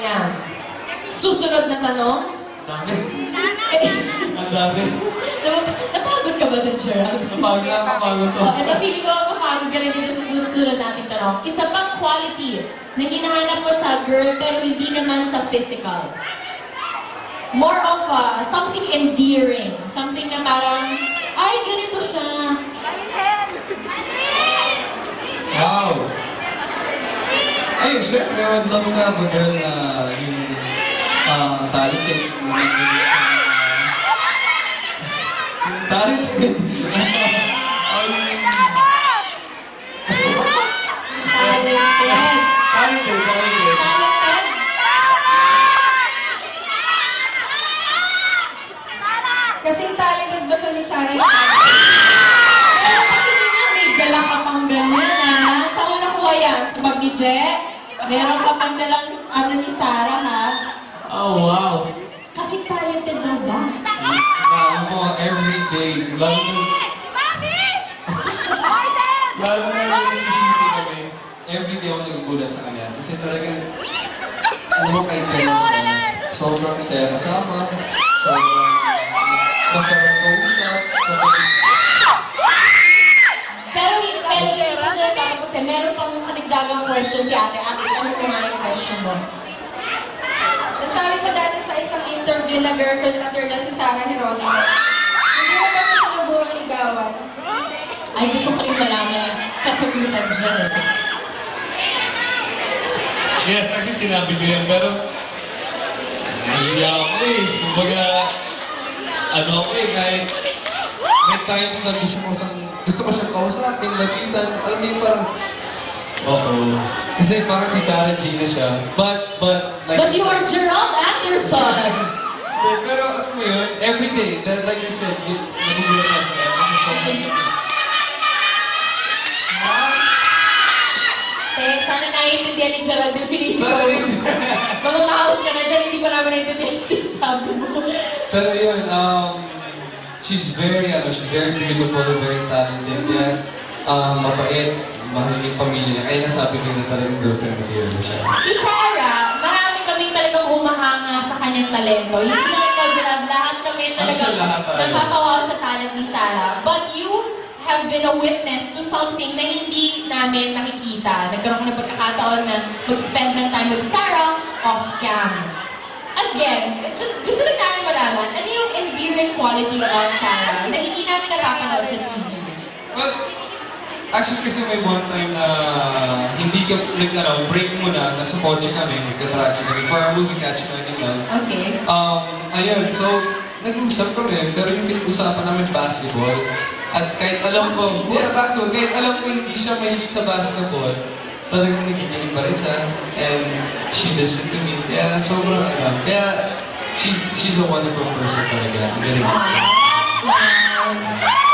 na. Susunod na tanong. Dami. Eh, Ang dami. napagod ka ba dun, Gerald? Napagod to. Napili ko mapagod ka rin dito sa susunod nating tanong. Isa pang quality na hinahanap mo sa girl pero hindi naman sa physical. More of something endearing. Something na parang, ay, ganito siya. Wow. Ayun, syempre, I would love to have a girl na yung talented. Talented. Talented. Talented. Talented? Kasing talented ba siya ni Sarah? Pero kasi nga may dala ka pang ganyan, ha? Saan mo nakuha yan? Sa bag ni Je? Meron ka pang dalang ano ni Sarah, ha? Oh, wow. Kasing talented daw ba? Ako, every day, lalo na yung nag-shooting kami, every day ako nagugulat sa kanya. Kasi talagang, alam mo kayo sobrang saya kasama, sobrang masarap kausap, Pero susunod ako kasi meron pang katigdagang question si ate. Ate, ano po nga yung question mo? Nasabi pa dati sa isang interview na girlfriend maternal si Sarah Heronimo. Hindi mo ba masalubong ligawan? Ay, gusto ko rin malaman kasagutan dyan. Yes, actually sinabi ko yan, pero nahiya ako eh. Kumbaga, ano ako eh, kahit may times na gusto ko siyang kausapin, lapitan, alam mo yung parang, kasi parang si Sarah Gina siya, but But you are Gerald Anderson! pero alam mo yun, every day, like I said, nagugulat ako yan, kasi sobrang Sana naiintindihan ni Gerald yung sinisip ko. Mga kaos ka na dyan, hindi pa namin naiintindihan yung sinasabi mo. Pero yun, she's very beautiful, very talented, yeah. Mabait, mahal yung pamilya niya. Kaya nasabi ko na talagang girlfriend material siya. Si Sarah, marami kaming talagang humahanga sa kanyang talento. Hindi lang ikaw, Gerald, lahat kami talagang lahat tayo. napapawaw sa talent ni Sarah. But you have been a witness to something na hindi namin nakikita. Nagkaroon ko ng pagkakataon na mag-spend ng time with Sarah off-cam. Again, just gusto lang namin malaman, ano yung endearing quality of Sarah na hindi namin napapanood sa TV? Well, actually kasi may one time na hindi ka, break muna, nasa kotse kami, nagka-tracking kami for our movie Catch 99. Okay. Ayun, so, nag-uusap kami, pero yung pinag-usapan namin basketball. At kahit alam ko, kahit alam ko hindi siya mahilig sa basketball, talagang nakikinig pa rin siya. And she listened to me. Kaya sobrang, kaya she's a wonderful person talaga. Ang galing. Wow, that's nice.